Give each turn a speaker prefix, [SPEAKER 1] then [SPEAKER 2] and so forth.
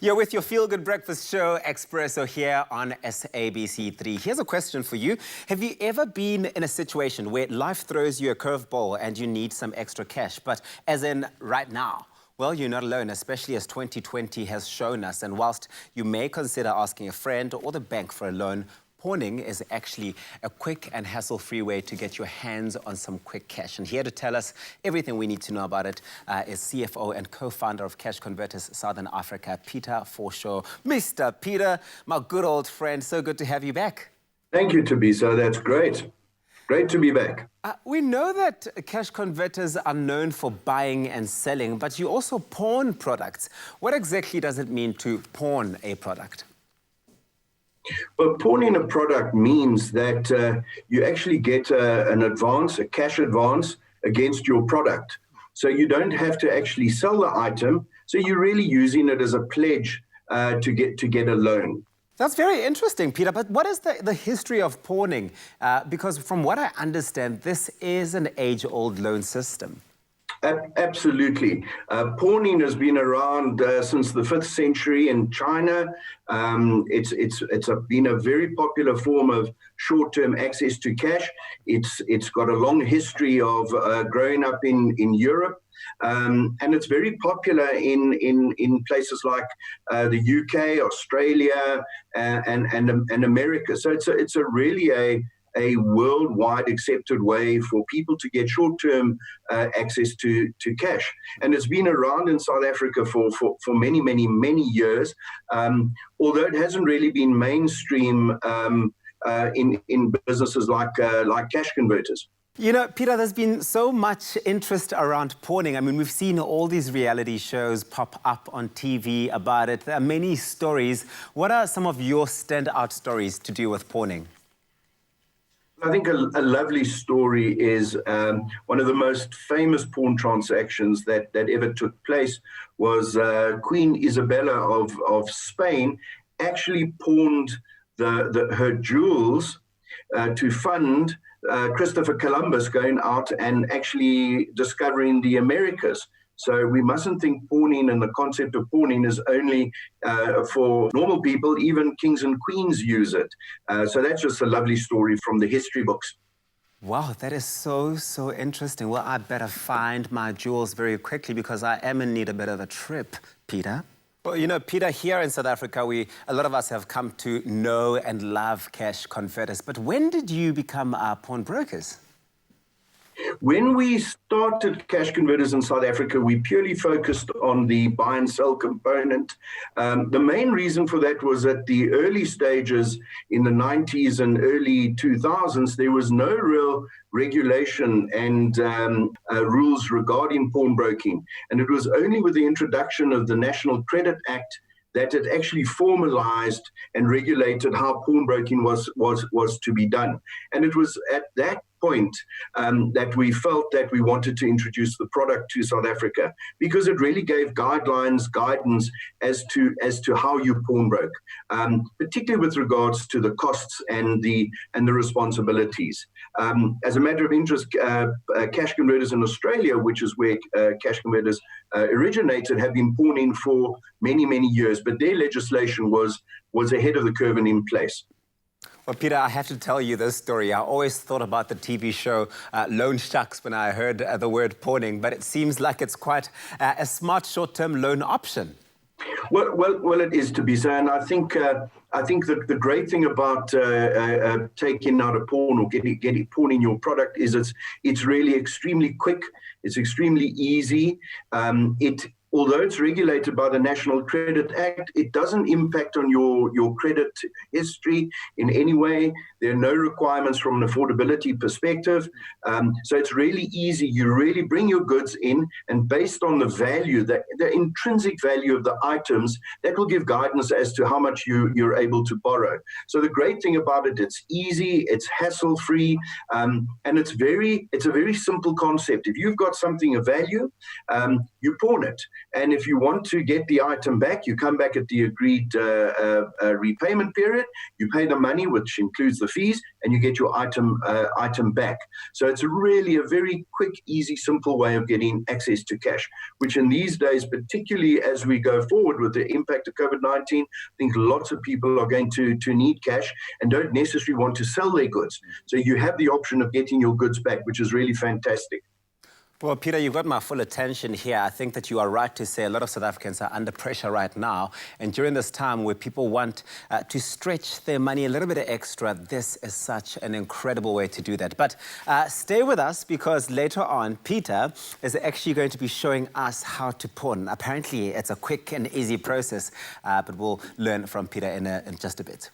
[SPEAKER 1] You're with your feel-good breakfast show, Expresso, here on SABC3. Here's a question for you. Have you ever been in a situation where life throws you a curveball and you need some extra cash, but as in right now? Well, you're not alone, especially as 2020 has shown us. And whilst you may consider asking a friend or the bank for a loan, pawning is actually a quick and hassle-free way to get your hands on some quick cash. And here to tell us everything we need to know about it is CFO and co-founder of Cash Converters Southern Africa, Peter Forshaw. Mr. Peter, my good old friend, so good to have you back.
[SPEAKER 2] Thank you, Thabiso. That's great. Great to be back.
[SPEAKER 1] We know that Cash Converters are known for buying and selling, but you also pawn products. What exactly does it mean to pawn a product?
[SPEAKER 2] Well, pawning a product means that you actually get an advance, a cash advance against your product. So you don't have to actually sell the item. So you're really using it as a pledge to get a loan.
[SPEAKER 1] That's very interesting, Peter. But what is the history of pawning? Because from what I understand, this is an age-old loan system.
[SPEAKER 2] Absolutely. Pawning has been around since the 5th century in China. It's been a very popular form of short-term access to cash. It's got a long history of growing up in Europe. And it's very popular in places like the UK, Australia, and America. So it's really a worldwide accepted way for people to get short-term access to cash. And it's been around in South Africa for many years, although it hasn't really been mainstream in businesses like Cash Converters.
[SPEAKER 1] You know, Peter, there's been so much interest around pawning. I mean, we've seen all these reality shows pop up on TV about it. There are many stories. What are some of your standout stories to do with pawning?
[SPEAKER 2] I think a lovely story is one of the most famous pawn transactions that ever took place was Queen Isabella of Spain actually pawned her jewels to fund Christopher Columbus going out and actually discovering the Americas. So we mustn't think pawning and the concept of pawning is only for normal people. Even kings and queens use it. So that's just a lovely story from the history books.
[SPEAKER 1] Wow, that is so interesting. Well, I better find my jewels very quickly because I am in need a bit of a trip, Peter. Well, you know, Peter, here in South Africa, a lot of us have come to know and love Cash Converters. But when did you become pawnbrokers?
[SPEAKER 2] When we started Cash Converters in South Africa, we purely focused on the buy and sell component. The main reason for that was at the early stages in the 90s and early 2000s, there was no real regulation and rules regarding pawnbroking. And it was only with the introduction of the National Credit Act that it actually formalized and regulated how pawnbroking was to be done. And it was at that point that we felt that we wanted to introduce the product to South Africa because it really gave guidance as to how you pawnbroke, particularly with regards to the costs and the responsibilities. As a matter of interest, Cash Converters in Australia, which is where Cash Converters originated, have been pawning for many years, but their legislation was ahead of the curve and in place.
[SPEAKER 1] Well, Peter, I have to tell you this story. I always thought about the TV show Loan Sharks when I heard the word pawning, but it seems like it's quite a smart short-term loan option.
[SPEAKER 2] Well, it is, Thabiso, and I think that the great thing about taking out a pawn or getting pawning your product is it's really extremely quick. It's extremely easy. Although it's regulated by the National Credit Act, it doesn't impact on your credit history in any way. There are no requirements from an affordability perspective. So it's really easy. You really bring your goods in, and based on the value, the intrinsic value of the items, that will give guidance as to how much you're able to borrow. So the great thing about it, it's easy, it's hassle-free, and it's a very simple concept. If you've got something of value, you pawn it. And if you want to get the item back, you come back at the agreed repayment period, you pay the money, which includes the fees, and you get your item back. So it's really a very quick, easy, simple way of getting access to cash, which in these days, particularly as we go forward with the impact of COVID-19, I think lots of people are going to need cash and don't necessarily want to sell their goods. So you have the option of getting your goods back, which is really fantastic.
[SPEAKER 1] Well, Peter, you've got my full attention here. I think that you are right to say a lot of South Africans are under pressure right now. And during this time where people want to stretch their money a little bit extra, this is such an incredible way to do that. But stay with us, because later on, Peter is actually going to be showing us how to pawn. Apparently, it's a quick and easy process, but we'll learn from Peter in just a bit.